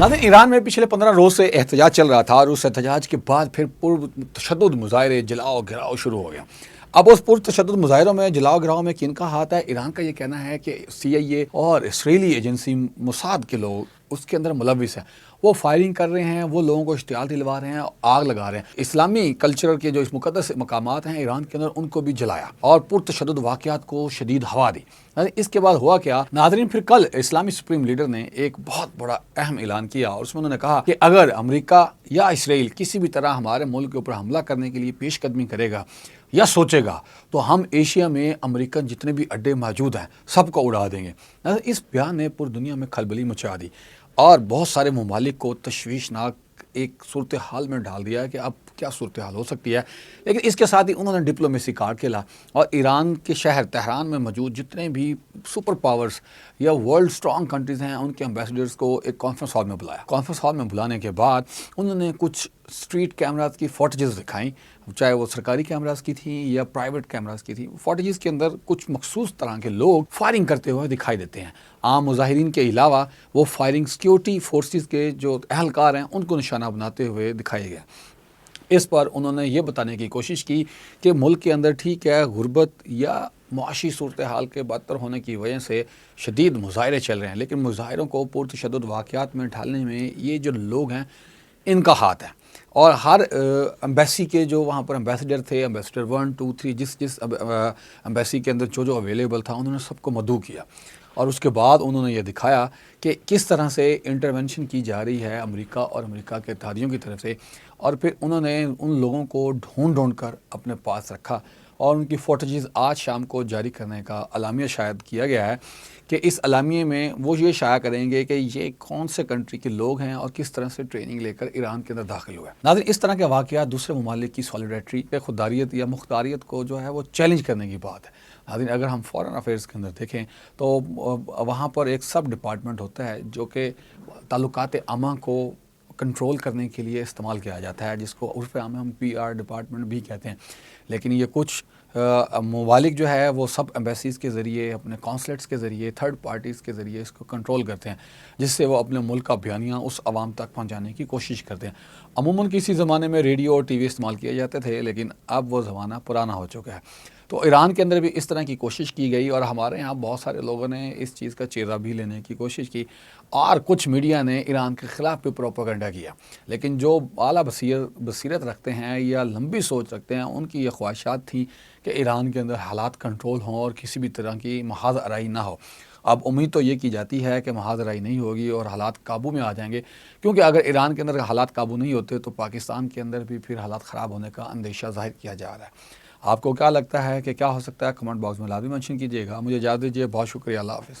नाज़रीन, ईरान में पिछले 15 रोज़ से एहतजाज चल रहा था और उस एहतजाज के बाद फिर पुरतशद्दुद मुज़ाहरे, जलाओ घिराव शुरू हो गया। अब उस पुरतशद्दुद मुज़ाहरों में, जलाओ घिराव में किन का हाथ है? ईरान का ये कहना है कि CIA और इसराइली एजेंसी मोसाद के लोग उसके अंदर मुलविस हैं। वो फायरिंग कर रहे हैं, वो लोगों को इश्तियाल दिलवा रहे हैं, आग लगा रहे हैं। इस्लामी कल्चर के जो इस मुक़द्दस मकामात हैं ईरान के अंदर, उनको भी जलाया और पुरतशद्दुद वाक़यात को शदीद हवा दी। इसके बाद हुआ क्या नाज़रीन, फिर कल इस्लामी सुप्रीम लीडर ने एक बहुत बड़ा अहम ऐलान किया और उसमें उन्होंने कहा कि अगर अमेरिका या इसराइल किसी भी तरह हमारे मुल्क के ऊपर हमला करने के लिए पेशकदमी करेगा या सोचेगा तो हम एशिया में अमेरिकन जितने भी अड्डे मौजूद हैं सबको उड़ा देंगे। इस बयान ने पूरी दुनिया में खलबली मचा दी और बहुत सारे ममालिक को तशवीशनाक एक सूरत हाल में डाल दिया है कि अब क्या सूरत हाल हो सकती है। लेकिन इसके साथ ही उन्होंने डिप्लोमेसी कार्ड खेला और ईरान के शहर तेहरान में मौजूद जितने भी सुपर पावर्स या वर्ल्ड स्ट्रॉन्ग कंट्रीज़ हैं उनके एम्बेसडर्स को एक कॉन्फ्रेंस हॉल में बुलाया। कॉन्फ्रेंस हॉल में बुलाने के बाद उन्होंने कुछ स्ट्रीट कैमराज की फुटेजेस दिखाई, चाहे वो सरकारी कैमराज की थी या प्राइवेट कैमराज की थी। फुटेजेस के अंदर कुछ मखसूस तरह के लोग फायरिंग करते हुए दिखाई देते हैं। आम मुजाहिरीन के अलावा वो फायरिंग सिक्योरिटी फोर्सेस के जो अहलकार हैं उनको निशाना बनाते हुए दिखाए गए। इस पर उन्होंने ये बताने की कोशिश की कि मुल्क के अंदर ठीक है गुर्बत या मुआशी सूरत हाल के बदतर होने की वजह से शदीद मुजाहरे चल रहे हैं, लेकिन मुजाहरों को पुरतशद्दुद वाक़यात में ढालने में ये जो लोग हैं इनका हाथ है। और हर एम्बेसी के जो वहाँ पर एम्बेसडर थे, एम्बेसडर 1, 2, 3, जिस एम्बेसी के अंदर जो अवेलेबल था उन्होंने सबको मदऊ किया और उसके बाद उन्होंने ये दिखाया कि किस तरह से इंटरवेंशन की जा रही है अमेरिका और अमेरिका के इत्तेहादियों की तरफ से। और फिर उन्होंने उन लोगों को ढूंढ कर अपने पास रखा और उनकी फुटेजेस आज शाम को जारी करने का अलामिया शायद किया गया है कि इस अलामिये में वो ये शाया करेंगे कि ये कौन से कंट्री के लोग हैं और किस तरह से ट्रेनिंग लेकर ईरान के अंदर दाखिल हुए। नाज़रीन, इस तरह के वाक़यात दूसरे ममालिक की सॉलिडेरिटी, खुददारियत या मुख्तारियत को जो है वो चैलेंज करने की बात है। नाज़रीन, अगर हम फॉरेन अफेयर्स के अंदर देखें तो वहाँ पर एक सब डिपार्टमेंट होता है जो कि ताल्लुकात आमा को कंट्रोल करने के लिए इस्तेमाल किया जाता है, जिसको उर्फ़ आम में हम PR डिपार्टमेंट भी कहते हैं। लेकिन ये कुछ ममालिक जो है वो सब एम्बेसीज़ के ज़रिए, अपने कौंसलेट्स के ज़रिए, थर्ड पार्टीज़ के ज़रिए इसको कंट्रोल करते हैं, जिससे वो अपने मुल्क का बयानिया उस आवाम तक पहुँचाने की कोशिश करते हैं। अमूमन किसी ज़माने में रेडियो और TV इस्तेमाल किए जाते थे, लेकिन अब वो ज़माना पुराना हो चुका है। तो ईरान के अंदर भी इस तरह की कोशिश की गई और हमारे यहाँ बहुत सारे लोगों ने इस चीज़ का चेहरा भी लेने की कोशिश की और कुछ मीडिया ने ईरान के ख़िलाफ़ भी प्रोपेगेंडा किया। लेकिन जो आला बसीरत रखते हैं या लंबी सोच रखते हैं, उनकी ये ख्वाहिशात थी कि ईरान के अंदर हालात कंट्रोल हों और किसी भी तरह की महाज आराई ना हो। अब उम्मीद तो ये की जाती है कि महाज आराई नहीं होगी और हालात काबू में आ जाएंगे, क्योंकि अगर ईरान के अंदर हालात काबू नहीं होते तो पाकिस्तान के अंदर भी फिर हालात ख़राब होने का अंदेशा ज़ाहिर किया जा रहा है। आपको क्या लगता है कि क्या हो सकता है? कमेंट बॉक्स में लाजमी मेंशन कीजिएगा। मुझे इजाज़त दीजिए, बहुत शुक्रिया, अल्लाह हाफ़िज़।